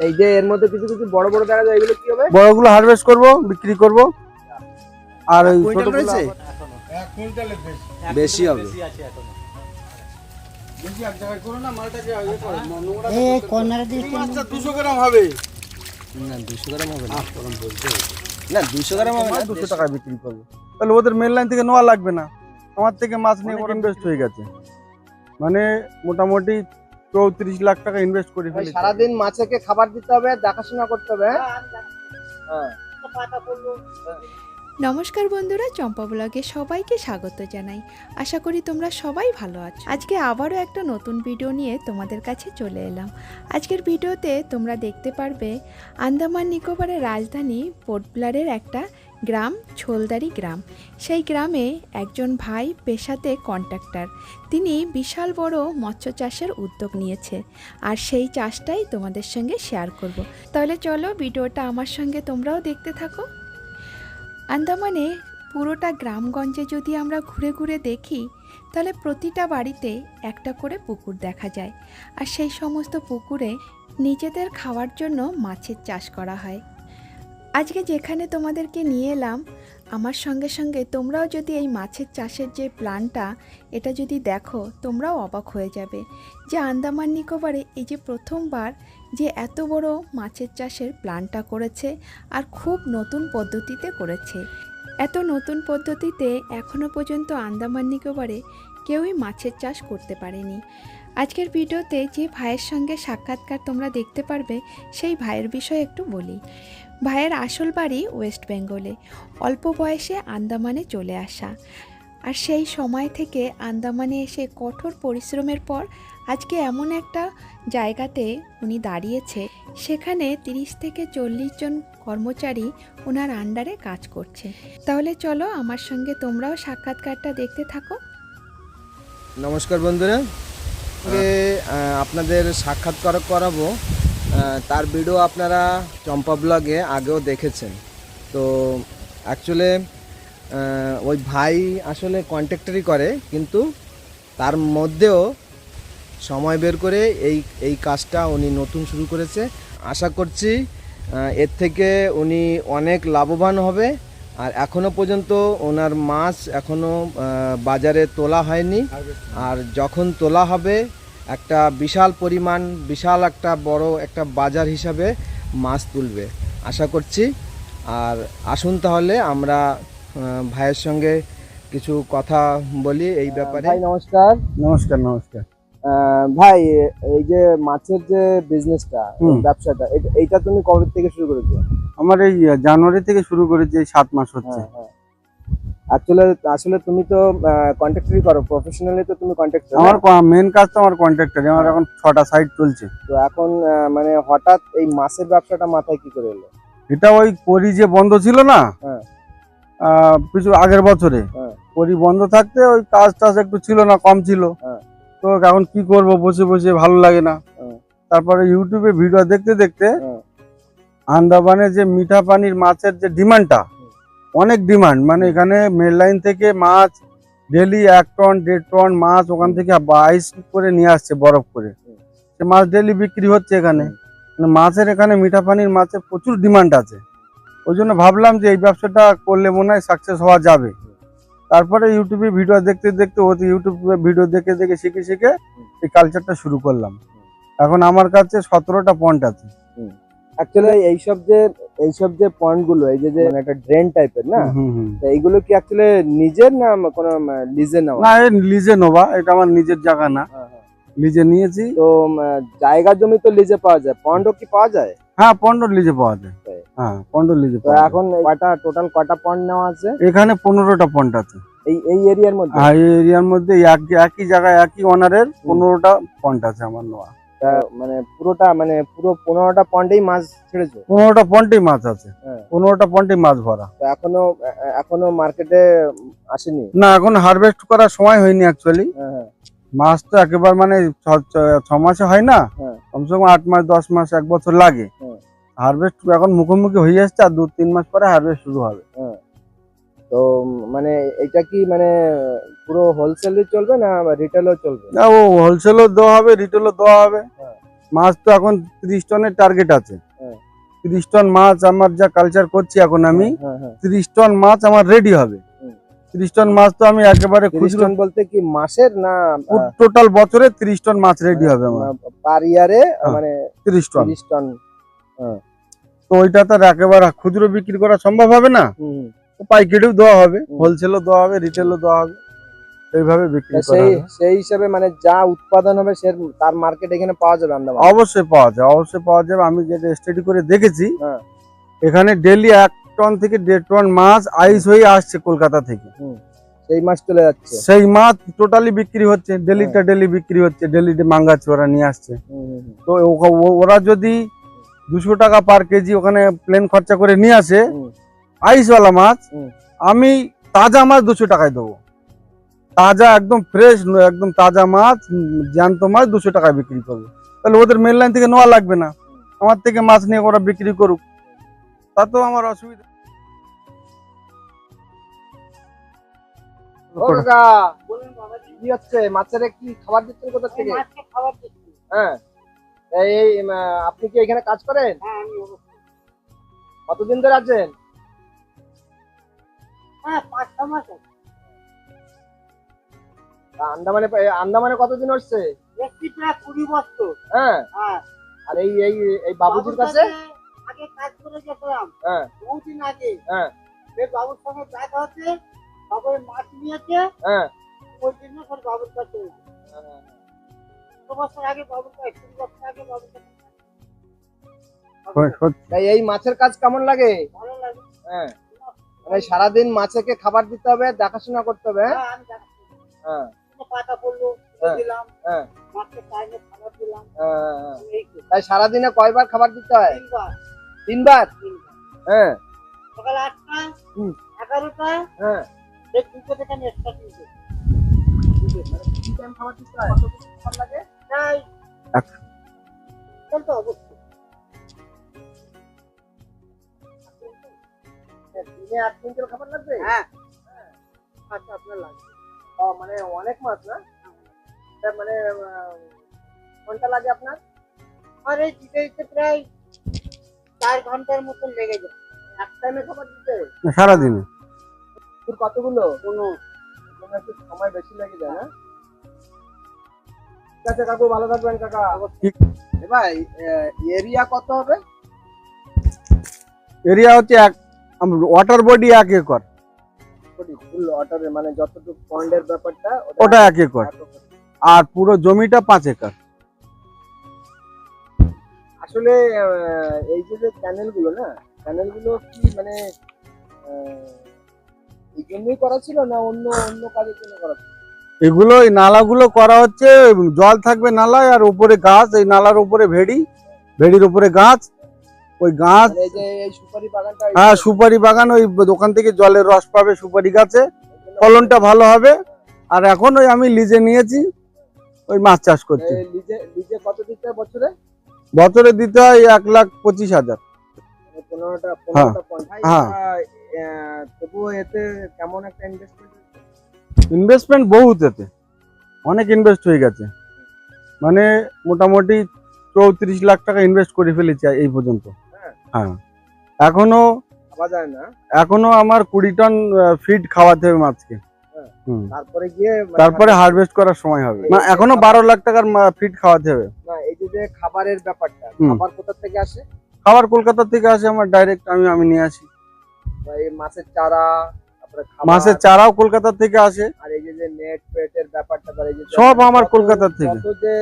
এই যে এর মধ্যে কিছু কিছু বড় বড় দেখা যায়, এগুলো কি হবে? বড়গুলো হারভেস্ট করব, বিক্রি করব। আর ওই কুইন্টাল ছোটগুলো রয়েছে? এখনো 1 কুইন্টালের বেশি। বেশি হবে। বেশি এক জায়গায় করো না, মালটাকে ইয়ে করো, নোংরা এই কর্নারে দিয়ে মাছটা 200 গ্রাম হবে। না 200 গ্রাম হবে না। না 200 গ্রাম হবে না, 200 টাকায় বিক্রি করব। তাহলে ওদের মেন লাইন থেকে নেওয়া লাগবে না, আমার থেকে মাছ নিয়ে ওরা ইনভেস্ট হয়ে গেছে। মানে মোটামুটি 34 লাখ টাকা ইনভেস্ট করে ভাই ফেলেছে। সারাদিন মাছকে খাবার দিতে হবে, দেখাশোনা করতে হবে। হ্যাঁ নমস্কার বন্ধুরা, চম্পা ব্লগে সবাইকে স্বাগত জানাই। আশা করি তোমরা সবাই ভালো আছো। আজকে আবারও একটা নতুন ভিডিও নিয়ে তোমাদের কাছে চলে এলাম। আজকের ভিডিওতে তোমরা দেখতে পারবে আন্দামান নিকোবরের রাজধানী পোর্ট ব্লেয়ারের একটা গ্রাম, ছোলদারি গ্রাম। সেই গ্রামে একজন ভাই পেশাতে কন্ট্রাক্টর, তিনি বিশাল বড় মৎস্য চাষের উদ্যোগ নিয়েছে, আর সেই চাষটাই তোমাদের সঙ্গে শেয়ার করব। তাহলে চলো ভিডিওটা আমার সঙ্গে তোমরাও দেখতে থাকো। আন্দামানে পুরোটা গ্রামগঞ্জে যদি আমরা ঘুরে ঘুরে দেখি, তাহলে প্রতিটা বাড়িতে একটা করে পুকুর দেখা যায়, আর সেই সমস্ত পুকুরে নিজেদের খাওয়ার জন্য মাছের চাষ করা হয়। আজকে যেখানে তোমাদেরকে নিয়ে এলাম, আমার সঙ্গে সঙ্গে তোমরাও যদি এই মাছের চাষের যে প্ল্যানটা, এটা যদি দেখো, তোমরাও অবাক হয়ে যাবে যে আন্দামান নিকোবরে এই যে প্রথমবার যে এত বড় মাছের চাষের প্ল্যানটা করেছে, আর খুব নতুন পদ্ধতিতে করেছে। এত নতুন পদ্ধতিতে এখনও পর্যন্ত আন্দামান নিকোবরে কেউই মাছের চাষ করতে পারেনি। আজকের ভিডিওতে যে ভাইয়ের সঙ্গে সাক্ষাৎকার তোমরা দেখতে পারবে, সেই ভাইয়ের বিষয়ে একটু বলি। ভাইয়ের আসল বাড়ি ওয়েস্ট বেঙ্গলে, অল্প বয়সে আন্দামানে চলে আসা, আর সেই সময় থেকে আন্দামানে এসে কঠোর পরিশ্রমের পর আজকে এমন একটা জায়গাতে উনি দাঁড়িয়েছে, সেখানে 30 থেকে 40 জন কর্মচারী ওনার আন্ডারে কাজ করছে। তাহলে চলো আমার সঙ্গে তোমরাও সাক্ষাৎকারটা দেখতে থাকো। নমস্কার বন্ধুরা, আপনাদের সাক্ষাৎকার করাবো। তার ভিডিও আপনারা চম্পা ব্লগে আগেও দেখেছেন। তো অ্যাকচুয়ালি ওই ভাই আসলে কন্ট্রাক্টরই করে, কিন্তু তার মধ্যেও সময় বের করে এই কাজটা উনি নতুন শুরু করেছে। আশা করছি এর থেকে উনি অনেক লাভবান হবে। আর এখনও পর্যন্ত ওনার মাছ এখনও বাজারে তোলা হয়নি, আর যখন তোলা হবে একটা বিশাল পরিমাণ, বিশাল একটা বড় একটা বাজার হিসাবে মাছ তুলবে আশা করছি। আর আসুন তাহলে আমরা ভাইয়ের সঙ্গে কিছু কথা বলি এই ব্যাপারে। ভাই নমস্কার। নমস্কার। নমস্কার ভাই, এই যে মাছের যে বিজনেসটা, ব্যবসাটা, এইটা তুমি কবে থেকে শুরু করেছো? আমার এই জানুয়ারি থেকে শুরু করেছি, 7 মাস হচ্ছে। আসলে তুমি তো কন্ট্রাক্টরই করো, প্রফেশনালি তো তুমি কন্ট্রাক্টর। আমার মেন কাজ তো আমার কন্ট্রাক্টর। আমার এখন 6টা সাইট চলছে। তো এখন মানে হঠাৎ এই মাছের ব্যবসাটা মাথায় কি করে এলো? এটা ওই পরি যে বন্ধ ছিল না, হ্যাঁ। কিছু আগের বছরে পরি বন্ধ থাকতে ওই কাজ টাজ একটু ছিল না, কম ছিল। তো এখন কি করব, বসে বসে ভালো লাগে না। তারপরে ইউটিউবে ভিডিও দেখতে দেখতে আন্দামানে যে মিঠা পানির মাছের যে ডিমান্ডটা, অনেক ডিমান্ড। মানে এখানে মেল লাইন থেকে মাছ ডেলি 1 টন 1.5 টন মাছ ওখান থেকে 22 করে নিয়ে আসছে বরফ করে। সে মাছ ডেলি বিক্রি হচ্ছে এখানে। মানে মাছের এখানে মিঠা পানির মাছের প্রচুর ডিমান্ড আছে। ওই জন্য ভাবলাম যে এই ব্যবসাটা করলে মনে হয় সাকসেস হওয়া যাবে। তারপরে ইউটিউবে ভিডিও দেখতে দেখতে ইউটিউবে ভিডিও দেখে দেখে শিখে শিখে এই কালচারটা শুরু করলাম। এখন আমার কাছে 17টা পয়েন্ট আছে। অ্যাকচুয়ালি এইসব যে পয়েন্ট গুলো, এই যে মানে একটা ড্রেন টাইপের না, তো এইগুলো কি অ্যাকচুয়ালি নিজের না কোনো লিজে নেওয়া? না, লিজে নেওয়া। এটা আমার নিজের জায়গা না, লিজে নিয়েছি। তো জায়গা জমি তো লিজে পাওয়া যায়, পয়েন্টও কি পাওয়া যায়? হ্যাঁ, পয়েন্ট লিজে পাওয়া যায়। হ্যাঁ, পয়েন্ট লিজে তো পাওয়া যায়। এখন টোটাল কয়টা পয়েন্ট নেওয়া আছে? এখানে 15টা পয়েন্ট আছে এই এরিয়ার মধ্যে। এই এরিয়ার মধ্যে একই জায়গায় একই ওনারের 15টা পয়েন্ট আছে আমার নেওয়া। মানে পুরোটা, মানে পুরো 15টা পয়েন্টেই মাছ ছেড়েছো? 15টা পয়েন্টেই মাছ আছে। 15টা পয়েন্টেই মাছ ভরা। তো এখনো মার্কেটে আসেনি? না, এখন হারভেস্ট করার সময় হয়নি অ্যাকচুয়ালি। মাছ তো একেবারে মানে 6 মাসে হয় না, কমসে কম 8 মাস 10 মাস 1 বছর লাগে। হারভেস্ট এখন মুখোমুখি হয়ে আসছে, আর 2-3 মাস পরে হারভেস্ট শুরু হবে। তো মানে এটা কি মানে পুরো হোলসেলই চলবে না রিটেলও চলবে? না, ও হোলসেলও দেওয়া হবে, রিটেলও দেওয়া হবে। মাছ তো এখন 30 টনের টার্গেট আছে। হ্যাঁ। 30 টন মাছ আমার যা কালচার করছি এখন আমি, হ্যাঁ হ্যাঁ 30 টন মাছ আমার রেডি হবে। হুম। 30 টন মাছ তো আমি একেবারে 30 খুচরো, টন বলতে কি মাসের না টোটাল বছরে 30 টন মাছ রেডি হবে আমার, পার ইয়ারে হ্যাঁ। মানে 30 টন। 30 টন। তো ওইটা তো আর একেবারে খুচরো বিক্রি করা সম্ভব হবে না, হুম। তো পাইকারিও দেওয়া হবে, হুম। হোলসেলও দেওয়া হবে, রিটেলও দেওয়া হবে, এইভাবে বিক্রি তা করা সেই হবে। সেই হিসাবে মানে যা উৎপাদন হবে সে তার মার্কেট এখানে পাওয়া যাবে আন্দামান? অবশ্যই পাওয়া যায়, অবশ্যই পাওয়া যাবে। আমি যেটা স্টাডি করে দেখেছি, হ্যাঁ। এখানে ডেলি 1 টন থেকে 1.5 টন মাছ আইস হয়ে আসছে কলকাতা থেকে। সেই মাছ চলে যাচ্ছে। সেই মাছ টোটালি বিক্রি হচ্ছে, ডেলিটা ডেলি বিক্রি হচ্ছে, ডেলি মাঙ্গাচ্ছে, ওরা নিয়ে আসছে। তো ওরা যদি 200 টাকা পার কেজি ওখানে প্লেন খরচা করে নিয়ে আসে হুম। আইসওয়ালা মাছ, হুম। আমি তাজা মাছ 200 টাকায় দেবো। তাজা একদম ফ্রেশ, একদম তাজা মাছ, জ্যান্ত মাছ 200 টাকায় বিক্রি করবো। তাহলে ওদের মেন লাইন থেকে নেওয়া লাগবে না, আমার থেকে মাছ নিয়ে ওরা বিক্রি করুক, তাতেও আমার অসুবিধা। ও কাকা, কি হচ্ছে? মাছের কি খাবার দিচ্ছেন কোথা থেকে? হ্যাঁ। এই আপনি কি এখানে কাজ করেন? কতদিন ধরে আছেন? তা আন্দামানে কতদিন হচ্ছে? হ্যাঁ। আর এই এই এই বাবুজির কাছে? আগে কাজ করে গেছিলাম হ্যাঁ বহুদিন আগে। হ্যাঁ সেই বাবুর সঙ্গে দেখা হচ্ছে, তারপরে মাছ নিয়েছে, হ্যাঁ ওই জন্য সব বাবুর কাছে এলাম। 2 বছর আগে বাবুর কাছে, 2 বছর আগে বাবুর কাছে। তাই এই মাছের কাজ কেমন লাগে? ভালো লাগে। হ্যাঁ, মানে সারাদিন মাছকে খাবার দিতে হবে, দেখাশোনা করতে হবে। হ্যাঁ আমি দেখা হ্যাঁ পাতা পড়লো হ্যাঁ। দিলাম, হ্যাঁ মাছকে টাইমে খাবার দিলাম। হ্যাঁ। এই তো, তাই সারাদিনে কয়বার খাবার দিতে হয়? 3 বার। 3 বার? হ্যাঁ সকাল 8টা, হুম। 11টা, হ্যাঁ। এই 2টো থেকে আমি এক্সট্রা দিয়েছি। কি টাইম খাবার দিতে হয়? কতদিন খাবার লাগে? তাই চলতো অবশ্যই। দিনে 8 কুইন্টাল খাবার লাগবে? হ্যাঁ, আচ্ছা আপনার লাগবে। ও, মানে অনেক মাছ না? তা মানে ঘন্টা লাগে আপনার? আর এই দিতে দিতে প্রায় 4 ঘন্টার মতো লেগে যায়। এক টাইমে খাবার দিতে? সারাদিনে তোর কতগুলো? কোনো এখানে একটু সময় বেশি লেগে যায় না? ঠিক আছে কাকু, ভালো থাকবেন কাকা। এ ভাই, এরিয়া কত হবে? এরিয়া হচ্ছে ওয়াটার বডি 1 একর, ফুল ওয়াটারে মানে যতটুকু পন্ডের ব্যাপারটা ওটা 1 একর, আর পুরো জমিটা 5 একর। আসলে এই যে চ্যানেল গুলো না, চ্যানেল গুলো কি মানে এই জন্যই করা ছিল না অন্য অন্য কাজের জন্য করা ছিল? এগুলো এই নালাগুলো করা হচ্ছে, জল থাকবে নালায়, আর উপরে গাছ, এই নালার উপরে ভেড়ি, ভেড়ির উপরে গাছ, ওই গাছ। মানে এই যে এই সুপারি বাগানটা, হ্যাঁ, সুপারি বাগান, ওই দোকান থেকে জলের রস পাবে সুপারি গাছে, ফলনটা ভালো হবে। আর এখন ওই আমি লিজে নিয়েছি, ওই মাছ চাষ করছি। লিজে লিজে কত দিতে হয় বছরে? বছরে দিতে হয় 1,25,000। 15টা হ্যাঁ, 15টা পয়েন্ট। হ্যাঁ। তবুও এতে কেমন একটা ইনভেস্টমেন্ট? ইনভেস্টমেন্ট বহুত, এতে অনেক ইনভেস্ট হয়ে গেছে, মানে মোটামুটি 34 লাখ টাকা ইনভেস্ট করে ফেলেছি এই পর্যন্ত। হ্যাঁ, এখনো ভাবা যায় না। এখনো আমার 20 টন ফিড খাওয়াতে হবে মাছকে। হ্যাঁ। হুম। তারপরে গিয়ে তারপরে হারভেস্ট করার সময় হবে, না এখনো 12 লাখ টাকার ফিড খাওয়াতে হবে। না, এই যে খাবারের ব্যাপারটা, হুম। খাবার কোথা থেকে আসে? খাবার কলকাতা থেকে আসে, আমার ডাইরেক্ট আমি নিয়ে আসি। বা এই মাছের চারা, তারপরে খাবার, মাছের চারাও কলকাতা থেকে আসে, আর এই যে নেট পেটের ব্যাপারটা, তার এই যে সব আমার যত- কলকাতা থেকে। যত যে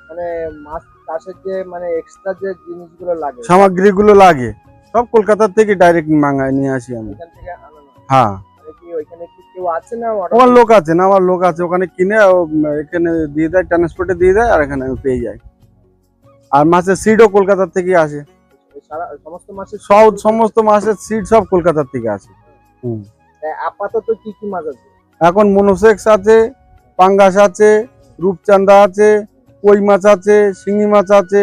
মানে মাছ চাষের যে মানে এক্সট্রা যে জিনিসগুলো লাগে সামগ্রীগুলো লাগে সব কলকাতা থেকে ডাইরেক্ট মাঙ্গায় নিয়ে আসি আমি। ওখান থেকে আনানো হয়। হ্যাঁ, মানে কি ওইখানে কি কেউ আছে না order আমার লোক আছে না, আমার লোক আছে ওখানে কিনে এখানে দিয়ে দেয়, ট্রান্সপোর্টে দিয়ে দেয়, আর এখানে আমি পেয়ে যাই। আর মাছের সিডও কলকাতা থেকে আসে, সমস্ত মাছের সমস্ত মাছের সিড সব কলকাতা থেকে আসে। হুম। আপাতত কি কি মাছ আছে? এখন মনোসেক্স আছে, পাঙ্গাস আছে, রূপচান্দা আছে, কই মাছ আছে, শিঙি মাছ আছে,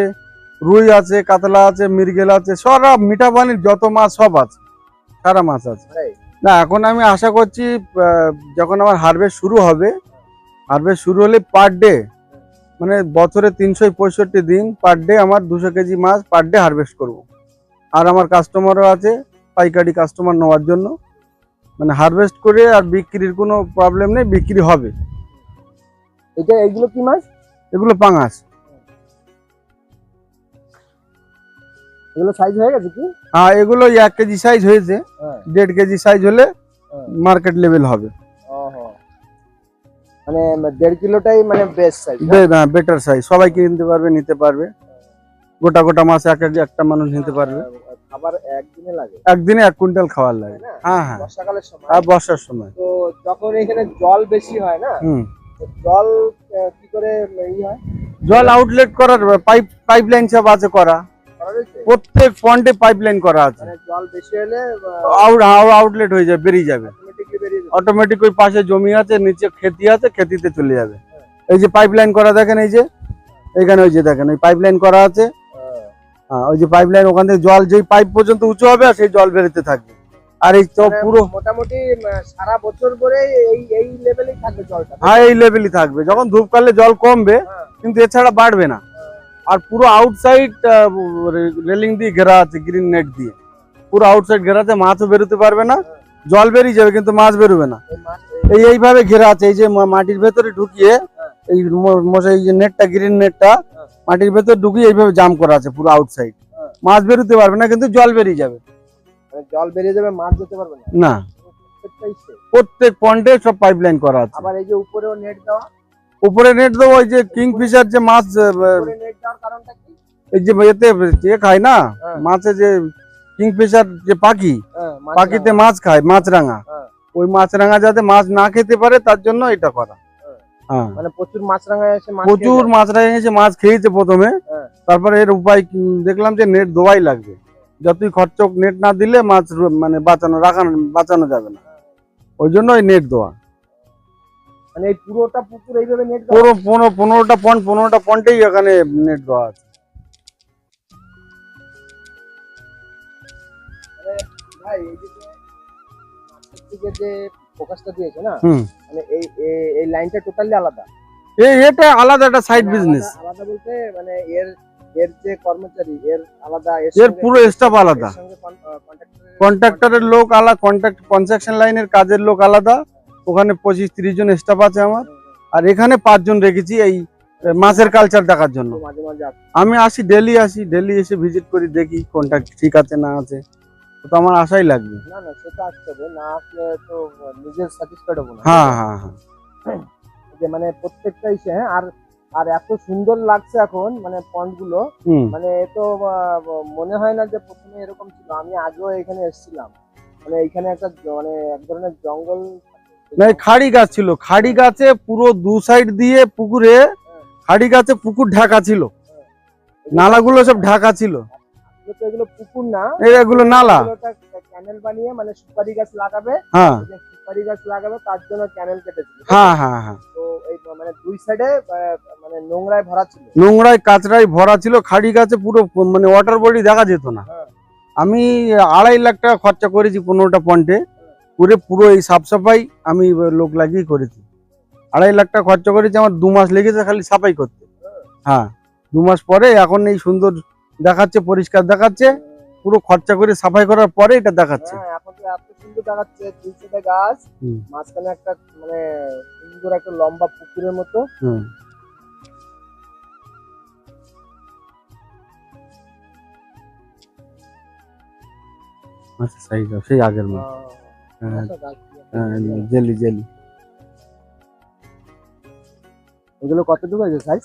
রুই আছে, কাতলা আছে, মৃগেল আছে, সব মিঠা পানির যত মাছ সব আছে, সারা মাছ আছে। তাই? না, এখন আমি আশা করছি যখন আমার হারভেস্ট শুরু হবে, হারভেস্ট শুরু হলে পার ডে মানে বছরে 365 দিন পার ডে আমার 200 কেজি মাছ পার ডে হারভেস্ট করব। আর আমার কাস্টমারও আছে পাইকারি কাস্টমার নেওয়ার জন্য, মানে হারভেস্ট করে আর বিক্রির কোনো প্রবলেম নেই, বিক্রি হবে। এগুলো কি মাছ? এগুলো পাঙাশ। এগুলো সাইজ হয়ে গেছে কি? হ্যাঁ, এগুলো 1 কেজি সাইজ হয়েছে, 1.5 কেজি সাইজ হলে মার্কেট লেভেল হবে। মানে 1.5 কিলোটাই মানে বেস্ট সাইজ। বেটার সাইজ, সবাই কিনতে পারবে, নিতে পারবে। গোটা গোটা মাছ একটা মানুষ নিতে পারবে। খাবার একদিনে লাগে, একদিনে 1 কুইন্টাল খাওয়ার লাগে। হ্যাঁ হ্যাঁ, বর্ষাকালের সময়। আর বর্ষার সময়। তো যখন এখানে জল বেশি হয় না, তো জল কি করে হয়? জল আউটলেট করার পাইপলাইন সব আছে করা, প্রত্যেক পয়েন্টে পাইপলাইন করা আছে। মানে জল বেশি হলে আউটলেট হয়ে যাবে, বেরিয়ে যাবে অটোমেটিক। ওই পাশে জমি আছে, নিচে খেতি আছে, খেতিতে চলে যাবে। এই যে পাইপলাইন করা দেখেন, এই যে এইখানে ওই যে দেখেন ওই পাইপলাইন করা আছে। হ্যাঁ, ওই যে পাইপলাইন, ওখান থেকে জল যেই পাইপ পর্যন্ত উঁচু হবে আর সেই জল বেরোতে থাকবে। আর এই তো পুরো মোটামুটি সারা বছর ধরে এই লেভেলেই থাকবে জলটা। হ্যাঁ, এই লেভেলই থাকবে। যখন ধূপকালে জল কমবে, কিন্তু এছাড়া বাড়বে না। আর পুরো আউটসাইড রেলিং দিয়ে ঘেরা আছে, গ্রিন নেট দিয়ে পুরো আউটসাইড ঘেরা আছে। মাছও বেরোতে পারবে না, জল বেরিয়ে যাবে কিন্তু মাছ বেরোবে না। এইভাবে ঘেরা আছে। এই যে মাটির ভেতরে ঢুকিয়ে এই এই যে নেটটা, গ্রিন নেটটা মাটির ভেতরে ঢুকিয়ে এইভাবে জাম করা আছে পুরো আউটসাইড। মাছ বেরোতে পারবে না, কিন্তু জল বেরিয়ে যাবে। জল বেরিয়ে যাবে, মাছ যেতে পারবে না। না, প্রত্যেক পয়েন্টে সব পাইপলাইন করা আছে। আবার এই যে উপরেও নেট দেওয়া। উপরে নেট দেবো, ওই যে কিংফিশার যে মাছ, নেট দেওয়ার কারণটা কি? এই যে এতে খায় না মাছে, যে কিংফিশার যে পাখি, পাখিতে মাছ খায়, মাছরাঙা। ওই মাছরাঙা যাতে মাছ না খেতে পারে তার জন্য এটা করা। হ্যাঁ, মানে প্রচুর মাছরাঙা এসে প্রচুর মাছরাঙা এসে মাছ খেয়েছে প্রথমে। তারপরে এর উপায় দেখলাম যে নেট দেওয়াই লাগবে। যতই খরচ নেট না দিলে মাছ মানে বাঁচানো যাবে না। ওই জন্য ওই নেট দেওয়া। মানে এই পুরোটা পুকুর এইভাবে নেট দেওয়া? পুরো 15টা পয়েন্টেই এখানে নেট দেওয়া আছে। ভাই, এই যে মাছের দিকে যে ফোকাসটা দিয়েছে না, মানে এই লাইনটা টোটালি আলাদা। এটা আলাদা একটা সাইড বিজনেস। আলাদা বলতে মানে এর যে কর্মচারী এর আলাদা, এর পুরো স্টাফ আলাদা, কন্ট্রাক্টরের লোক আলাদা, কনস্ট্রাকশন লাইনের কাজের লোক আলাদা। ওখানে 25-30 জন স্টাফ আছে আমার। আর এখানে 5 জন রেখেছি এই মাছের কালচার দেখার জন্য। আমি ডেলি এসে ভিজিট করি, দেখি কোনটা ঠিক আছে না আছে। তো আমার আশাই লাগবে। না না, সেটা আসতে হবে, না আসলে তো নিজের স্যাটিসফাইড হবো না। হ্যাঁ হ্যাঁ হ্যাঁ, যে মানে প্রত্যেকটা ইসে। আর এত সুন্দর লাগছে এখন মানে পয়েন্ট গুলো, মানে তো মনে হয় না যে প্রথমে এরকম ছিল। আমি আগেও এখানে এসেছিলাম, মানে এখানে একটা মানে এক ধরনের জঙ্গল, না খাড়ি গাছ ছিল। খাড়ি গাছে পুরো 2 সাইড দিয়ে পুকুরে, খাড়ি গাছে পুকুর ঢাকা ছিল, নালাগুলো সব ঢাকা ছিল। এগুলো পুকুর না, এগুলো নালা। ক্যানেল বানিয়ে মানে সুপারি গাছ লাগাবে। হ্যাঁ, সুপারি গাছ লাগাবে, তার জন্য ক্যানেল কেটেছিল। হ্যাঁ হ্যাঁ হ্যাঁ। তো এই মানে 2 সাইডে মানে নোংরায় ভরা ছিল, নোংরায় কাঁচরায় ভরা ছিল। খাড়ি গাছে পুরো মানে ওয়াটার বডি দেখা যেত না। আমি 2.5 লাখ টাকা খরচা করেছি 15টা পয়েন্টে, পুরো এই সাফ সাফাই আমি লোক লাগিয়ে করেছি। 2.5 লাখ টাকা খরচা করেছি। আমার 2 মাস লেগেছে খালি সাফাই করতে। হ্যাঁ, 2 মাস পরে এখন এই সুন্দর দেখাচ্ছে, পরিষ্কার দেখাচ্ছে। পুরো খরচা করে সাফাই করার পরে এটা দেখাচ্ছে। এখন তো এত সুন্দর দেখাচ্ছে। 2 সাইডে গাছ, মাঝখানে একটা মানে সুন্দর একটা লম্বা পুকুরের মতো। আচ্ছা, সেই আগের মতো জেলি। এগুলো কতটুকু আছে সাইজ?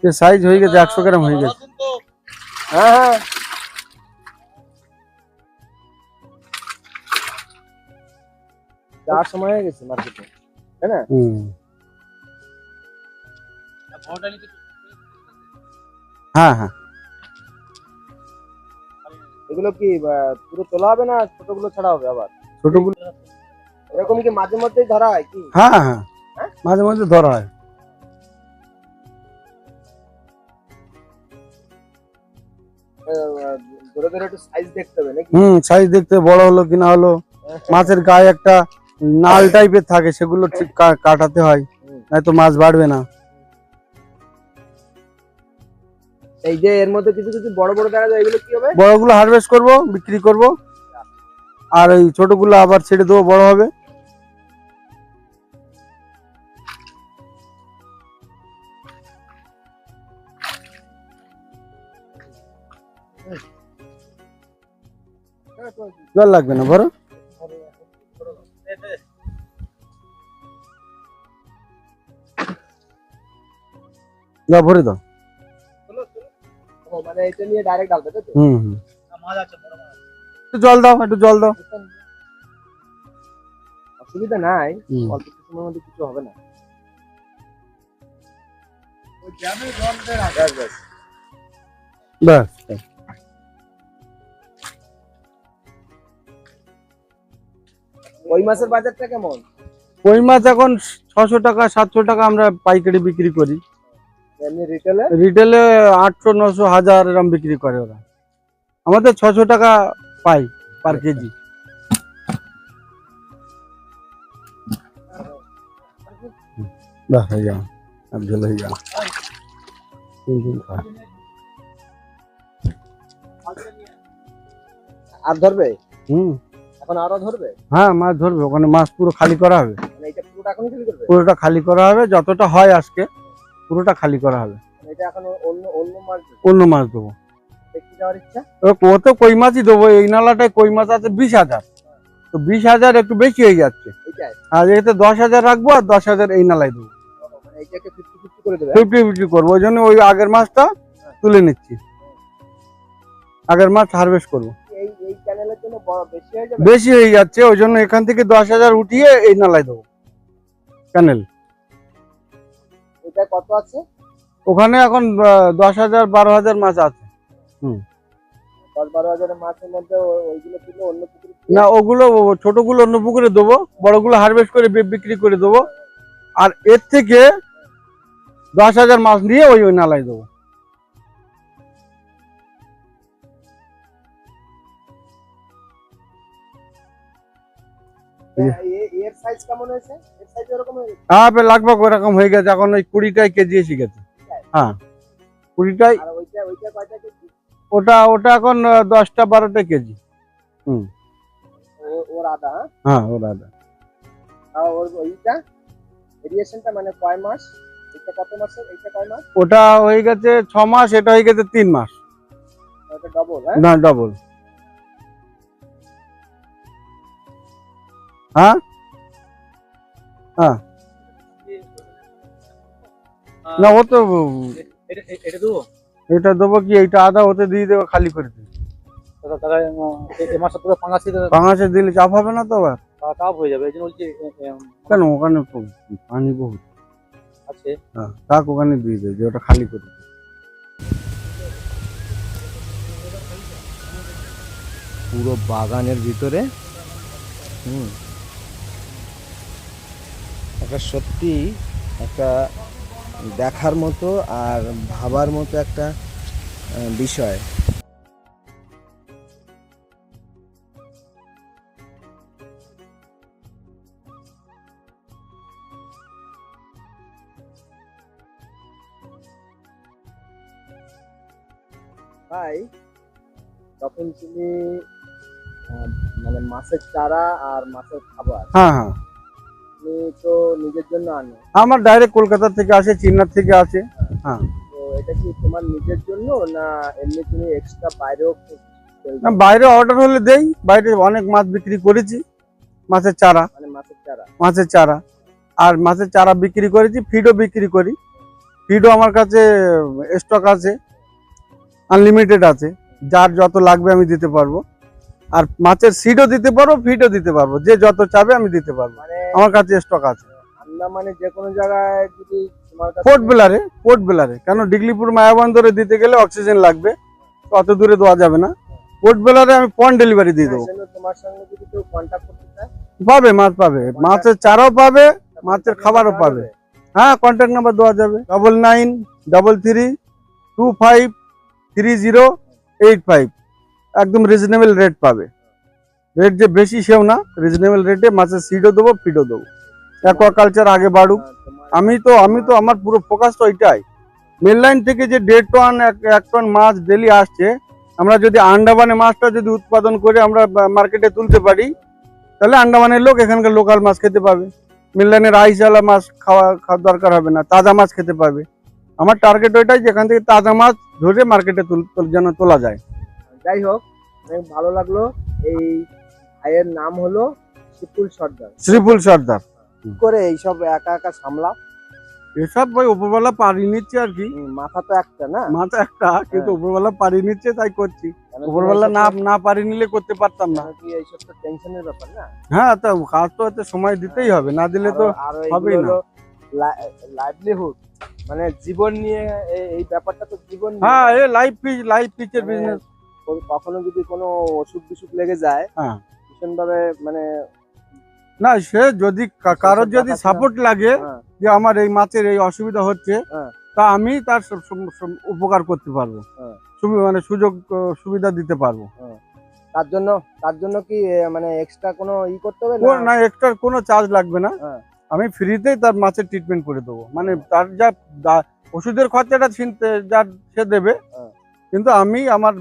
সাইজ হয়ে গেছে 100 গ্রাম হয়ে গেছে। হ্যাঁ হ্যাঁ, যাওয়ার সময় হয়ে গেছে মার্কেটে, তাই না? হ্যাঁ হ্যাঁ। এগুলো কি পুরো তোলা হবে না ছোটগুলো ছাড়া হবে? আবার ছোটগুলো এরকম কি মাঝে মধ্যেই ধরা হয় কি? হ্যাঁ হ্যাঁ, মাঝে মাঝে ধরা হয়। ধরে ধরে একটু সাইজ দেখতে হবে নাকি? সাইজ দেখতে, বড় হলো কিনা হলো। মাছের গায়ে একটা নাল টাইপের থাকে, সেগুলো ঠিক কাটাতে হয়, নয়তো মাছ বাড়বে না। এই যে এর মধ্যে কিছু কিছু বড় বড় দেখা যায়, এগুলো কি হবে? বড়গুলো হারভেস্ট করব, বিক্রি করব, আর এই ছোটগুলো আবার ছেড়ে দেবো, বড় হবে। জল লাগবে না, বড় যা ভরে দাও। ও, মানে এটা নিয়ে ডাইরেক্ট ঢালবে তাই তো? হুম, একটু জল দাও, একটু জল দাও। অসুবিধা নাই, হুম। অল্প কিছুর মধ্যে কিছু হবে না। ওই জ্যামে জল দেয় না। ব্যাস ব্যাস। ব্যাস। ওই মাছের বাজারটা কেমন? কই মাছ এখন 600 টাকা 700 টাকা আমরা পাইকারি বিক্রি করি। এমনি রিটেলে? রিটেলে 800 900 1000 এরকম বিক্রি করে ওরা, আমাদের 600 টাকা পাই পার কেজি। বাহ, হয়ে গেল, अब जल हो गया। আর ধরবে? হুম, এখন আরো ধরবে? হ্যাঁ মাছ ধরবে, ওখানে মাছ পুরো খালি করা হবে। মানে এটা পুরোটা এখনই খালি করবে? পুরোটা খালি করা হবে, যতটা হয় আজকে পুরোটা খালি করা হবে। মানে এটা এখন অন্য অন্য মাছ দেবে? অন্য মাছ দেবো, দেখতে যাওয়ার ইচ্ছা? ওতে কই মাছই দেবো। এই নালাটায় কই মাছ আছে 20,000, তো 20,000 একটু বেশি হয়ে যাচ্ছে। এইটাই? আর এতে 10,000 রাখবো, আর 10,000 এই নালায় দেবো। মানে এইটাকে 50-50 করে দেবে? 50-50 করবো, ওই জন্য ওই আগের মাছটা তুলে নিচ্ছি, আগের মাছ হারভেস্ট করবো। এই এই চ্যানেলের জন্য বেশি হয়ে যাবে? বেশি হয়ে যাচ্ছে, ওই জন্য এখান থেকে 10,000 উঠিয়ে এই নালায় দেবো চ্যানেল। এটা কত আছে? ওখানে এখন 10,000 12,000 মাছ আছে। 10-12 হাজারের মাছের মধ্যে ওইগুলো তুলে অন্য পুকুরে না, ওগুলো ছোটগুলো অন্য পুকুরে দেবো, বড়গুলো হারভেস্ট করে বিক্রি করে দেবো, আর এর থেকে 10,000 মাছ নিয়ে ওই ওই নালায় দেবো। এর সাইজ কেমন হয়েছে? এর সাইজ এরকম হয়ে গেছে? হ্যাঁ, লাগবে ওরকম হয়ে গেছে, এখন ওই 20টাই কেজি এসে গেছে। হ্যাঁ, 20টাই। আর ওইটা কয়টা কেজি? ওটা এখন 10টা 12টা কেজি। ওর আদা? হ্যাঁ, ওর আদা। আর ওর ওইটা ভেরিয়েশনটা মানে কয় মাস? এটা কত মাসের? এটা কয় মাস? ওটা হয়ে গেছে 6 মাস, এটা হয়ে গেছে 3 মাস। ওটা ডবল? হ্যাঁ, না, ডবল। হ্যাঁ হ্যাঁ, না ও তো এটা দেবো এটা দেবো কি, এইটা আদা ওতে দিয়ে দেবো, খালি করে দেবো। তাহলে এই মাছটা পুরো ফাঙ্গাসি পাঙাশে দিলে চাপ হবে না তো আবার? কাপ হয়ে যাবে, এই জন্য বলছি কেন, ওখানে তো পানি বহুত আছে। হ্যাঁ, থাক, ওখানে দিয়ে দেবে, যে ওটা খালি করে দেবে। পুরো বাগানের ভিতরে একটা সত্যি একটা দেখার মতো আর ভাবার মতো একটা বিষয়। ভাই, তখন তুমি মানে মাছের চারা আর মাছের খাবার হ্যাঁ হ্যাঁ, তুমি তো নিজের জন্য আনো, আমার ডাইরেক্ট কলকাতা থেকে আসে, চিন্নার থেকে আসে। হ্যাঁ, তো এটা কি তোমার নিজের জন্য না এমনি তুমি এক্সট্রা বাইরেও sell না, করো? বাইরে অর্ডার হলে দেই, বাইরে অনেক মাছ বিক্রি করেছি, মাছের চারা, মানে মাছের চারা? মাছের চারা, আর মাছের চারা বিক্রি করেছি, ফিডও বিক্রি করি। ফিডও আমার কাছে স্টক আছে, আনলিমিটেড আছে, যার যত লাগবে আমি দিতে পারবো। আর মাছের সিডও দিতে পারবো, ফিডও দিতে পারবো, যে যত চাবে আমি দিতে পারবো, মানে আমার কাছে স্টক আছে। আমরা মানে যে কোনো জায়গায় যদি তোমার কাছে পোর্ট বেলারে কেন, ডিগলিপুর মায়াবন্দরে দিতে গেলে অক্সিজেন লাগবে, তো অত দূরে দেওয়া যাবে না। পোর্ট বেলারে আমি পয়েন্ট ডেলিভারি দিয়ে দেবো। সেজন্য তোমার সঙ্গে যদি কেউ কন্ট্যাক্ট করতে চায়, পাবে, মাছ পাবে, মাছের চারাও পাবে, মাছের খাবারও পাবে। হ্যাঁ, কন্ট্যাক্ট নাম্বার দেওয়া যাবে, 9933253085, একদম রিজনেবল রেট পাবে। রেট যে বেশি সেও না, রিজনেবল রেটে মাছের সিডও দেবো, ফিডও দেবো। অ্যাকোয়াকালচার আগে বাড়ুক, তোমার আমি তো আমার পুরো ফোকাস তো এটাই। মেন লাইন থেকে যে 1.5 টন 1 টন মাছ ডেলি আসছে, আমরা যদি আন্ডামানে মাছটা যদি উৎপাদন করে আমরা মার্কেটে তুলতে পারি, তাহলে আন্ডামানের লোক এখানকার লোকাল মাছ খেতে পাবে। মেন লাইনের আইসওয়ালা মাছ খাওয়ার দরকার হবে না, তাজা মাছ খেতে পাবে। আমার টার্গেট ওইটাই, যেখান থেকে তাজা মাছ ধরে মার্কেটে যেন তোলা যায়। যাই হোক, অনেক ভালো লাগলো। এই ভাইয়ের নাম হলো শ্রীফুল সর্দার। শ্রীফুল সর্দার। কি করে এইসব একা একা সামলা? এসব ভাই উপরবেলা পাড়ি নিচ্ছে আর কি। মাথা তো একটা না? মাথা একটা, কিন্তু উপরবেলা পাড়ি নিচ্ছে তাই করছি। কেন উপরবেলা না পাড়ি নিলে করতে পারতাম না। কি এইসব তো টেনশনের ব্যাপার না? হ্যাঁ, তা কাজ তো এতে সময় দিতেই হবে, না দিলে তো হবেই না। লাইভলিহুড মানে জীবন নিয়ে এই ব্যাপারটা তো জীবন নিয়ে। হ্যাঁ, এই লাইভ পিচের বিজনেস। কখনো যদি কোনো অসুখ বিসুখ লেগে যায়, হ্যাঁ, ভীষণ ভাবে মানে না সে যদি কারোর যদি সাপোর্ট লাগে হ্যাঁ, যে আমার এই মাছের এই অসুবিধা হচ্ছে, হ্যাঁ। তা আমি তার উপকার করতে পারবো, হ্যাঁ। মানে সুযোগ সুবিধা দিতে পারবো। তার জন্য কি মানে এক্সট্রা কোনো করতে হবে না, এক্সট্রা কোনো চার্জ লাগবে না। হ্যাঁ। আমি ফ্রিতেই তার মাছের ট্রিটমেন্ট করে দেবো। মানে তার ওষুধের খরচাটা সে দেবে, হ্যাঁ। কিন্তু আমি আমার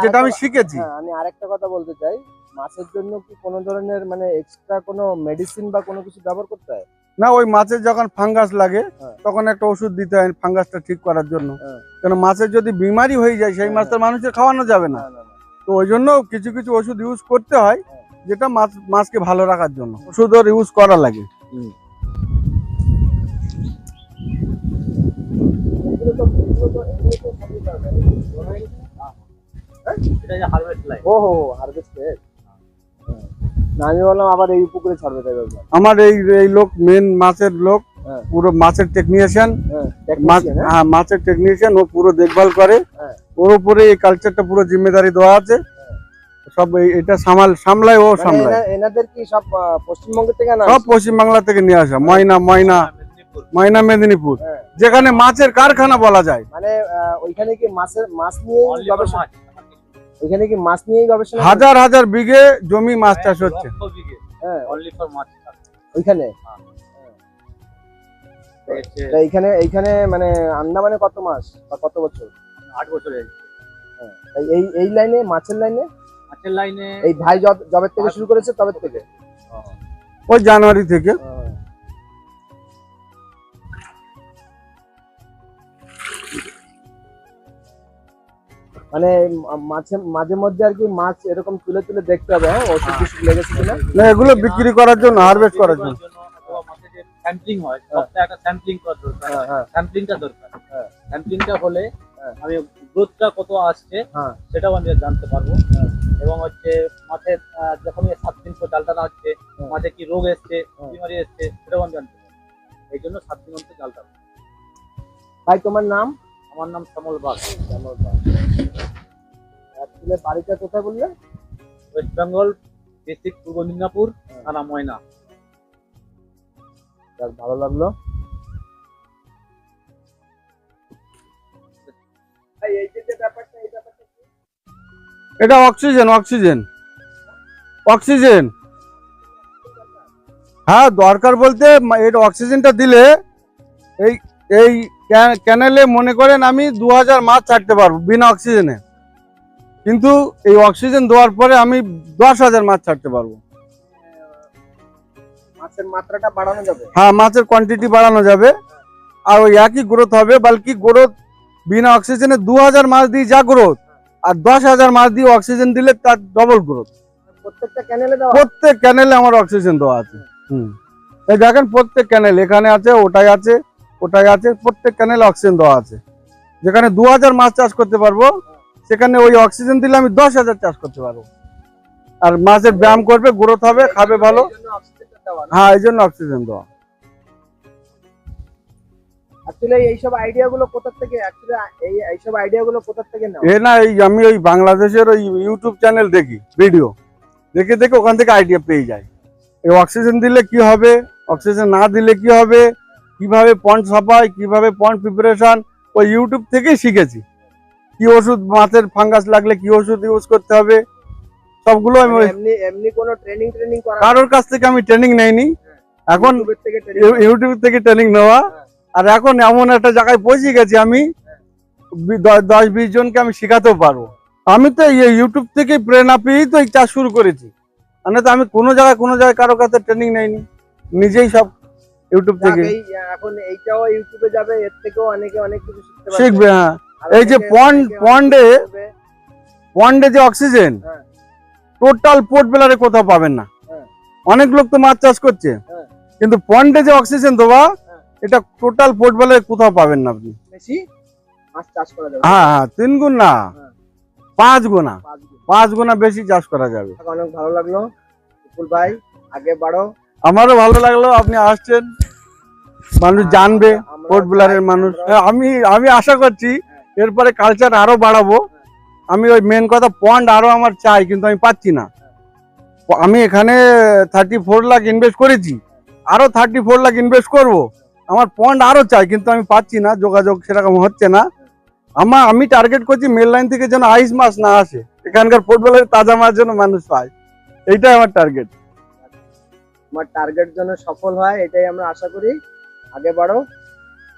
যেটা আমি শিখেছি। আমি আরেকটা কথা বলতে চাই, মাছের জন্য কি কোনো ধরনের মানে এক্সট্রা কোনো মেডিসিন বা কোনো কিছু ব্যবহার করতে হয়? না, ওই মাছের যখন ফাঙ্গাস লাগে হ্যাঁ। তখন একটা ওষুধ দিতে হয় ফাঙ্গাসটা ঠিক করার জন্য। হ্যাঁ। কেন মাছের যদি বিমারি হয়ে যায়, সেই হ্যাঁ। মাছটা মানুষের খাওয়ানো যাবে না। তো ওই জন্য কিছু কিছু ওষুধ ইউজ করতে হয়, যেটা মাছকে ভালো রাখার জন্য ওষুধ ইউজ করা লাগে। আমি বললাম আবার এই পুকুরে ছাড়বে তাই ভাবলাম। আমার এই লোক মেন মাছের লোক, হ্যাঁ। পুরো মাছের টেকনিশিয়ান। technician, হ্যাঁ? মাছের টেকনিশিয়ান, ও পুরো দেখভাল করে। হ্যাঁ। ওর উপরে এই কালচারটা পুরো জিম্মেদারি দেওয়া আছে। সব এটা সামলায়, ও মানে সামলায়। এনাদের কি সব পশ্চিমবঙ্গ থেকে না? সব পশ্চিমবাংলা থেকে নিয়ে আসা। ময়না মেদিনীপুর, হ্যাঁ। যেখানে মাছের কারখানা বলা যায়। মানে ওইখানে কি মাছ নিয়েই গবেষণা? ওইখানে কি মাছ নিয়েই গবেষণা? হাজার হাজার বিঘে জমি মাছ চাষ হচ্ছে। হ্যাঁ, মাছ ওইখানে। তা এইখানে মানে আন্দামানে কত মাস বা কত বছর? 8 বছর হয়েছে। হ্যাঁ, তাই এই লাইনে মাছের লাইনে লাইনে এই ভাই জবের থেকে শুরু করেছে, তবে থেকে ওই জানুয়ারি থেকে। মানে মাঝে মধ্যে আর কি মাছ এরকম তুলে তুলে দেখতে হবে, হ্যাঁ, ওষুধ বিষুধ লেগেছে কিনা। না, এগুলো বিক্রি করার জন্য, হারভেস্ট করার জন্য। মাছের যে স্যাম্পলিং হয়, সপ্তাহে একটা স্যাম্পলিং করা দরকার। স্যাম্পলিংটা দরকার। স্যাম্পলিংটা হলে আমি গ্রোথটা কত আসছে সেটাও আমি জানতে পারবো। এবং হচ্ছে মাছের যখন 7 দিন পর জাল টানা হচ্ছে, মাঝে কি রোগ এসছে, বিমারি এসছে, সেটাও আমি জানতে পারবো। এই জন্য 7 দিন অন্তর জাল টানা। ভাই তোমার নাম? আমার নাম শ্যামল বাগ। অ্যাকচুয়ালি বাড়িটা কোথায় বললে? ওয়েস্ট বেঙ্গল ডিস্ট্রিক্ট পূর্ব মিদনাপুর, থানা ময়না। ভালো লাগলো। এটা অক্সিজেন। হ্যাঁ, দরকার বলতে এটা অক্সিজেনটা দিলে এই ক্যানেলে মনে করেন আমি 2000 মাছ ছাড়তে পারবো বিনা অক্সিজেনে, কিন্তু এই অক্সিজেন দেওয়ার পরে আমি 10,000 মাছ ছাড়তে পারবো। মাছের মাত্রাটা বাড়ানো যাবে? হ্যাঁ, মাছের কোয়ান্টিটি বাড়ানো যাবে, আর ওই একই গ্রোথ হবে, বালকি গ্রোথ বিনা অক্সিজেনে 2000 মাছ দিয়ে যা গ্রোথ, আর 10,000 মাছ দিয়ে অক্সিজেন দিলে তার ডবল গ্রোথ। প্রত্যেকটা ক্যানেলে দেওয়া? প্রত্যেক ক্যানেলে আমার অক্সিজেন দেওয়া আছে। এই দেখেন, প্রত্যেক ক্যানেল, এখানে আছে, ওটাই আছে, প্রত্যেক ক্যানেলে অক্সিজেন দেওয়া আছে। যেখানে 2000 মাছ চাষ করতে পারবো, সেখানে ওই অক্সিজেন দিলে আমি 10,000 চাষ করতে পারবো। আর মাছের ব্যায়াম করবে, গ্রোথ হবে, খাবে ভালো। হ্যাঁ, এই জন্য অক্সিজেন দেওয়া। অ্যাকচুয়ালি এইসব আইডিয়াগুলো কোথা থেকে নাও? না, আমি ওই বাংলাদেশের ওই ইউটিউব চ্যানেল দেখি, ভিডিও দেখে ওখান থেকে আইডিয়া পেয়ে যাই। এই অক্সিজেন দিলে কি হবে, অক্সিজেন না দিলে কি হবে, কিভাবে পন্ড সাফাই, কিভাবে পন্ড প্রিপারেশন, ওই ইউটিউব থেকেই শিখেছি। কি ওষুধ, মাছের ফাঙ্গাস লাগলে কি ওষুধ ইউজ করতে হবে, সবগুলো আমি এমনি কোনো ট্রেনিং করা? কারোর কাছ থেকে আমি ট্রেনিং নেইনি, এখন ইউটিউব থেকে ট্রেনিং নেওয়া। আর এখন এমন একটা জায়গায় পৌঁছে গেছি আমি 10-20 জনকে আমি শেখাতেও পারবো। আমি তো এই ইউটিউব থেকে প্রেরণা পেয়েই তো এই চাষ শুরু করেছি, মানে তো আমি কোনো জায়গায় কারো কাছে ট্রেনিং নেইনি, নিজেই সব ইউটিউব থেকে এখন এইটাও ইউটিউবে যাবে, এর থেকেও অনেকে অনেক কিছু শিখতে পারবে। শিখবে। হ্যাঁ, আর এই যে অনেকে পন্ডে করবে। পন্ডে যে অক্সিজেন হ্যাঁ। টোটাল পোর্ট বেলারে কোথাও পাবেন না। হ্যাঁ। অনেক লোক তো মাছ চাষ করছে, হ্যাঁ। কিন্তু পন্ডে যে অক্সিজেন দেওয়া হ্যাঁ। এটা টোটাল পোর্ট বেলারে কোথাও পাবেন না আপনি। বেশি মাছ চাষ করা যাবে। হ্যাঁ, 3 গুণ না, হ্যাঁ। 5 গুণা, 5 গুণ। 5 গুণা বেশি চাষ করা যাবে। অনেক ভালো লাগলো বিপুল ভাই, আগে বাড়ো। আমারও ভালো লাগলো আপনি আসছেন, মানুষ জানবে আমরা পোর্ট বেলারের চাই, মানুষ। আমরা- আমি আশা করছি এরপরে কালচার আরো বাড়াবো। আমি ওই মেন কথা পন্ড আরো আমার চাই, কিন্তু আমি পাচ্ছি না। আমি এখানে 34 লাখ ইনভেস্ট করেছি, আরো 34 লাখ ইনভেস্ট করব। আমার পন্ড আরো চাই, কিন্তু আমি পাচ্ছি না, যোগাযোগ সেরকম হচ্ছে না। আমি টার্গেট করছি মেল লাইন থেকে যেন আইস মাছ না আসে, এখানকার পোর্ট বেলারের তাজা মাছ যেন মানুষ পায়, এইটাই আমার টার্গেট। আমার টার্গেট যেন সফল হয়, এটাই আমরা আশা করি। আগে বাড়ো,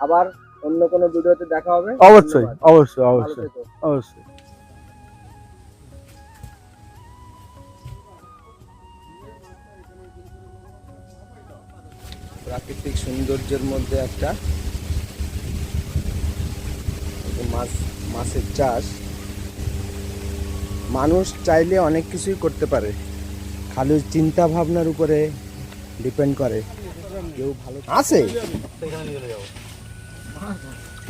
আবার অন্য কোনো ভিডিওতে দেখা হবে। অবশ্যই ধন্যবাদ। অবশ্যই ভালো অবশ্যই থেকো। অবশ্যই। প্রাকৃতিক সৌন্দর্যের মধ্যে একটা মাছের চাষ। মানুষ চাইলে অনেক কিছুই করতে পারে, খালি চিন্তা ভাবনার উপরে ডিপেন্ড করে। কেউ ভালো আছে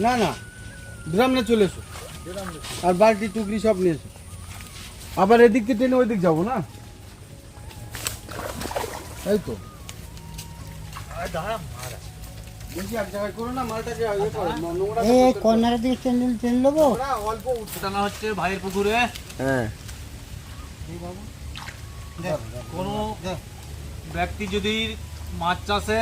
না না, ড্রাম নিয়ে চলে এসো, আর বালতি টুকরি সব নিয়ে এসো। আবার এদিক থেকে টেনে ওই দিক যাবো না, এই তো বেশি এক জায়গায় করো না, মালটাকে ইয়ে করো, নোংরা এই কর্নারের দিকে ট্রেন নেবো। অল্প টানা হচ্ছে ভাইয়ের পুকুরে। হ্যাঁ কোনো ব্যক্তি যদি মাছ চাষে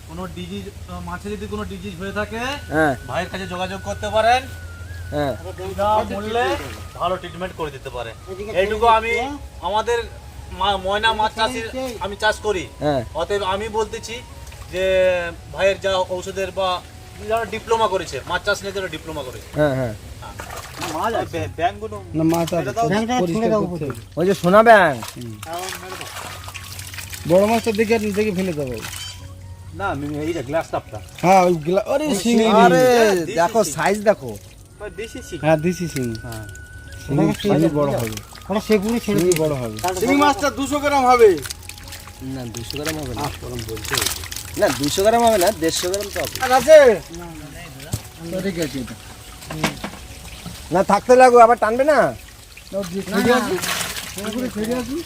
কোনো ডিজিজ, মাছে যদি কোনো ডিজিজ হয়ে থাকে, হ্যাঁ ভাইয়ের কাছে যোগাযোগ করতে পারেন। হ্যাঁ বিনামূল্যে ভালো ট্রিটমেন্ট করে দিতে পারে। এইটুকু আমি আমাদের ময়না মাছ চাষির আমি চাষ করি, হ্যাঁ অতএব আমি বলতেছি যে ভাইয়ের যা ঔষধের বা যারা ডিপ্লোমা করেছে মাছ চাষ নিয়ে, যারা ডিপ্লোমা করেছে, হ্যাঁ হ্যাঁ ব্যাংকগুলো না, মাছ আর ব্যাংকটা ছুঁড়ে দাও উপরে। ওই যে সোনা ব্যাং। বড় মাছটা দেখে দেখে ফেলে দেবো। না এইটা গ্লাস কাপটা হ্যাঁ ওই আরে শিঙি, আরে দেখো সাইজ দেখো। দেশি শিং। হ্যাঁ দিছি শিঙি, শিঙি বড় হবে, ওটা সেগুলো ছেড়ে শিঙি বড় হবে। শিঙি মাছটা 200 গ্রাম হবে। না 200 গ্রাম হবে না, না 200 গ্রাম হবে না, 150 গ্রাম তো হবে। আর আছে ঠিক আছে, এটা না থাকতে লাগবে, আবার টানবে না ছেড়ে আসি, পুকুরে ছেড়ে আসি।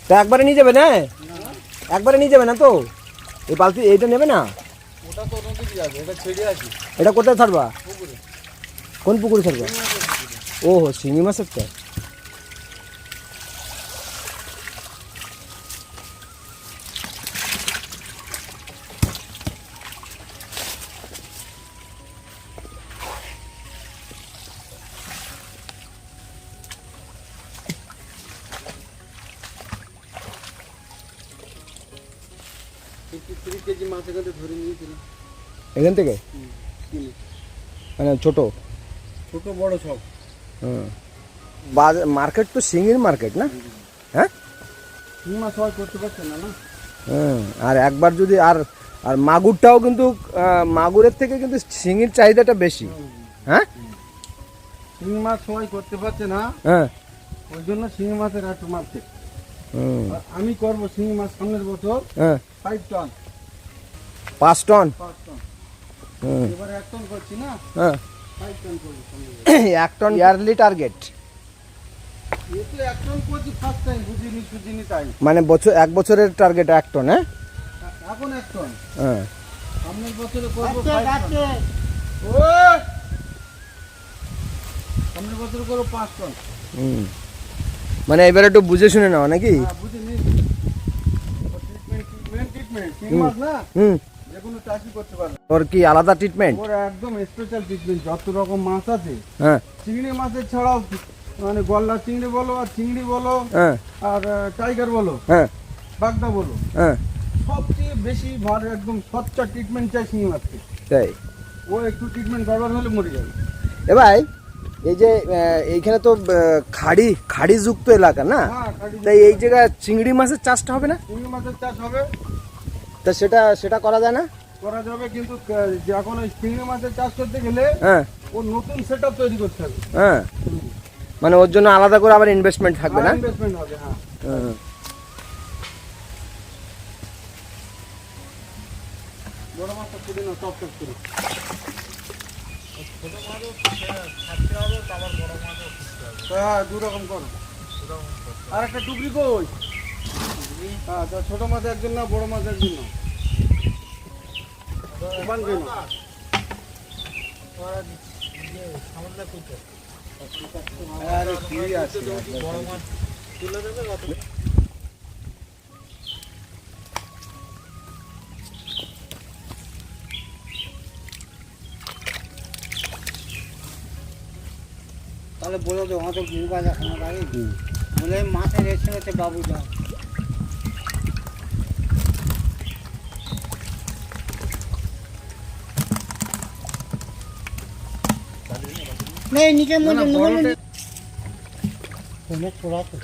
তো একবারে নিয়ে যাবে না, একবারে নিয়ে যাবে না তো, এই বালতি এইটা নেবে না। ওটা তো নদীতে যাবে, এটা ছেড়ে আসি। এটা কোথায় ছাড়বা? কোন পুকুরে ছাড়বা? ওহো, শিঙি মাছের তো। কেজি মাছ এখান থেকে ধরে নিয়েছিলাম, এখান থেকে মানে ছোট ছোট বড় সব। বাজার মার্কেট তো শিঙির মার্কেট না? হ্যাঁ শিঙি মাছ সবাই করতে পারছে না, না আর একবার যদি আর আর মাগুরটাও কিন্তু মাগুরের থেকে কিন্তু শিঙির চাহিদাটা বেশি। হ্যাঁ শিঙি মাছ সবাই করতে পারছে না, হ্যাঁ ওই জন্য শিঙি মাছের একটু মার্কেট। হুম, আর আমি করবো শিঙি মাছ সামনের বছর হ্যাঁ 5 টন, 5 টন। 5 টন। হুম, এবারে 1 টন করছি না, হ্যাঁ 5 টন করবো সামনের বছর। 1 টন ইয়ারলি টার্গেট। এ তো 1 টন করছি ফার্স্ট টাইম, বুঝিনি তাই। মানে এক বছরের টার্গেট 1 টন। হ্যাঁ এখন 1 টন, হ্যাঁ সামনের বছরে করবো আচ্ছা, 5 টন। আচ্ছা। ওই! সামনের বছরে করবো 5 টন। হুম, মানে এবারে একটু বুঝে শুনে নাও নাকি? হ্যাঁ, বুঝিনি। ট্রিটমেন্ট শিঙি মাছ না, হুম, যে কোনো চাষি করতে পারবে। ওর কি আলাদা ট্রিটমেন্ট? ওর একদম স্পেশাল ট্রিটমেন্ট। যত রকম মাছ আছে, হ্যাঁ চিংড়ি মাছের ছাড়াও, মানে গলদা চিংড়ি বলো, আর চিংড়ি বলো, হ্যাঁ আর টাইগার বলো, হ্যাঁ বাগদা বলো, হ্যাঁ সবচেয়ে বেশি ভালো একদম স্বচ্ছ ট্রিটমেন্ট চাই শিঙি মাছকে। তাই ও একটু ট্রিটমেন্ট ব্যবহার হলে মরে যাবে। এ ভাই এই যে এইখানে তো খাড়ি যুক্ত এলাকা না, হ্যাঁ, কাটি তাই এই জায়গায় চিংড়ি মাছের চাষটা হবে না? চিংড়ি মাছের চাষ হবে, তা সেটা করা যায় না? করা যাবে, কিন্তু এখন ওই চিংড়ি মাছের চাষ করতে গেলে হ্যাঁ ও নতুন সেট আপ তৈরি করতে হবে। হ্যাঁ, মানে ওর জন্য আলাদা করে আবার ইনভেস্টমেন্ট থাকবে না? ইনভেস্টমেন্ট হবে, হ্যাঁ। হ্যাঁ। বড় মাছটা তুলে নাও, টপ টপ করে। হ্যাঁ, দু রকম করো। আর একটা টুকরি কই? হ্যাঁ, তো ছোট মাছ একজন না, বড় মাছ একজন না। ওখান কই না? আরে কি আছে? তাহলে বলে দেবো আমাদের মুখ আছে এখন বাড়ি বলে মাছের এসে হচ্ছে বাবুদা नहीं नीचे मुझे मुझे थोड़ा तो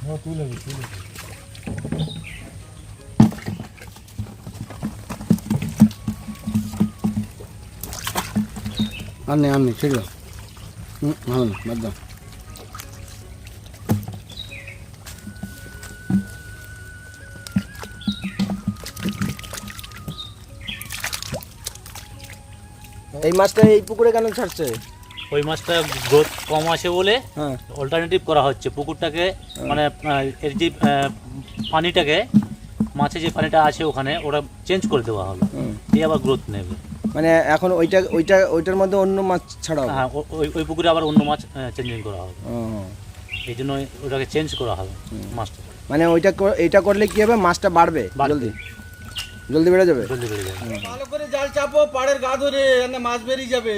हाँ तू ले आने ठीक है। हाँ मत दो। এই মাছটা এই পুকুরে কেন ছাড়ছে? ওই মাছটা গ্রোথ কম আছে বলে হ্যাঁ অল্টারনেটিভ করা হচ্ছে পুকুরটাকে, মানে এর যে পানিটাকে, মাছের যে পানিটা আছে ওখানে ওটা চেঞ্জ করে দেওয়া হলো, দিয়ে আবার গ্রোথ নেবে। মানে এখন ওইটার মধ্যে অন্য মাছ ছাড়া হবে? হ্যাঁ, ওই পুকুরে আবার অন্য মাছ চেঞ্জিং করা হবে, ও, এই জন্য ওটাকে চেঞ্জ করা হবে মাছটা। মানে এইটা করলে কি হবে, মাছটা বাড়বে জলদি বেড়ে যাবে। জলদি বেড়ে যাবে। ভালো করে জাল চাপো, পাড়ের গা ধরে মাছ বেরিয়ে যাবে।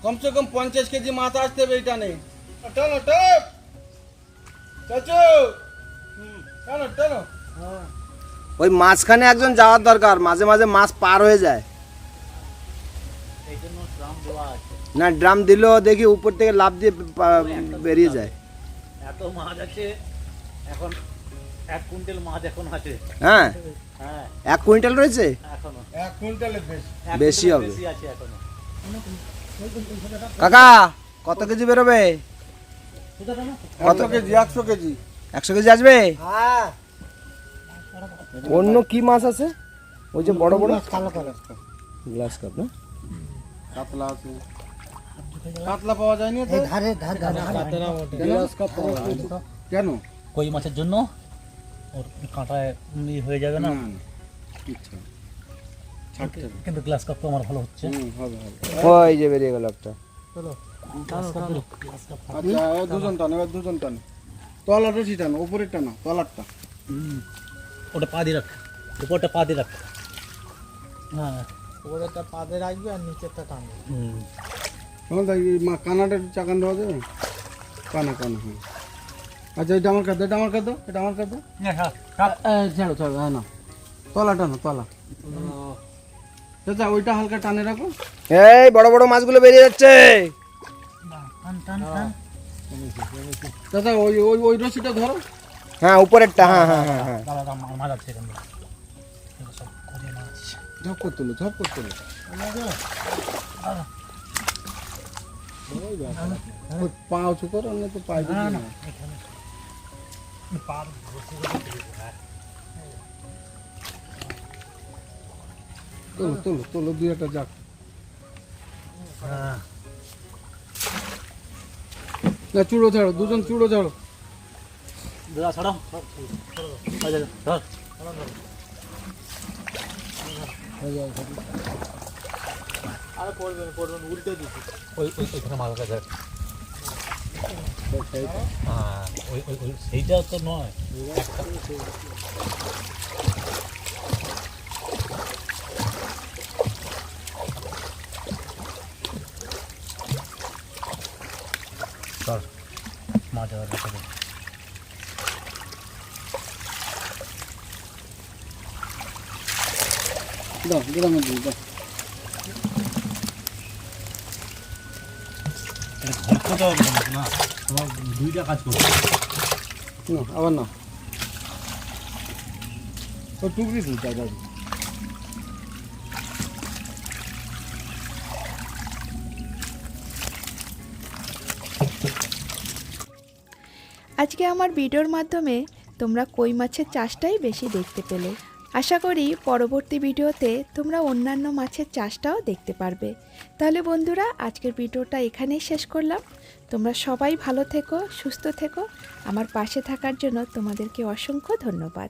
কমসে কম 50 কেজি মাছ আসতে হবে এইটা নেই। টানো টাপ চাচু, টানো টানো। ওই মাঝখানে একজন যাওয়ার দরকার, মাঝে মাঝে মাছ পার হয়ে যায়। এই জন্য ড্রাম দেওয়া আছে। না ড্রাম দিলেও দেখি উপর থেকে লাফ দিয়ে বেরিয়ে যায়। এত মাছ আছে এখন, 1 কুইন্টাল মাছ এখন আছে। হ্যাঁ হ্যাঁ 1 কুইন্টাল রয়েছে, এখনো 1 কুইন্টালের বেশি। 1 বেশি কুইন্টাল হবে। বেশি আছে এখনো। কাকা কত কেজি বেরোবে? কত কেজি? 100 কেজি। 100 কেজি আসবে? हाँ অন্য কি মাছ আছে ওই যে বড় বড়? कालो कालो গ্লাস কাপ না? কাতলা আছে। কাতলা পাওয়া যায়নি তো? धारे धार धार গ্লাস কাপ পাওয়া যায় না। কেন? কই মাছের জন্য ওর কাঁটায় হয়ে যাবে না, আচ্ছা, ছাড়তে হবে। কিন্তু গ্লাস কাপ তো আমার ভালো হচ্ছে। হবে হবে। ওই যে বেরিয়ে গেল একটা। আচ্ছা, এবার দুজন টানো। তলার রশি টানো, উপরের টানো, তলারটা। ওটা পা দিয়ে রাখ, উপরটা পা দিয়ে রাখ। হ্যাঁ ওটা পা দিয়ে রাখবি আর নিচেরটা টানবি এখন তাই কানাটা চাকান দেওয়া যাবে? কানা হ্যাঁ। আচ্ছা, এটা আমার কাছে, এটা আমার কাছে, ছাড়ো হ্যাঁ না, তলা টানো, তলা। চাচা ওইটা হালকা টানে রাখো। এই বড় বড় মাছগুলো বেরিয়ে যাচ্ছে। চাচা ওই রশিটা ধরো। হ্যাঁ উপরেরটা, হ্যাঁ হ্যাঁ হ্যাঁ হ্যাঁ। মাছ আছে এখানে। ঝপ করে তোলো। ওই পা উঁচু করো, না তো পায়ে দিবি না। তোলো 2-1টা যাক। না চুড়ো ছাড়ো, দুজন চুড়ো ছাড়ো। ছাড়াও, ধর। আর পড়বেন উল্টে দিচ্ছি। ওইখানে মাছ আছে। হ্যাঁ ওই সেইটা তো নয়। মাছ আছে। দাও গ্রামে দিই, দাও। করতে হবে না, তোমার দুইটা কাজ করতে হবে। না আবার না ও টুকরি তুই তাই দাদু আজকে আমার ভিডিওর মাধ্যমে তোমরা কই মাছের চাষটাই বেশি দেখতে পেলে। আশা করি পরবর্তী ভিডিওতে তোমরা অন্যান্য মাছের চাষটাও দেখতে পারবে। তাহলে বন্ধুরা, আজকের ভিডিওটা এখানেই শেষ করলাম। তোমরা সবাই ভালো থেকো, সুস্থ থেকো। আমার পাশে থাকার জন্য তোমাদেরকে অসংখ্য ধন্যবাদ।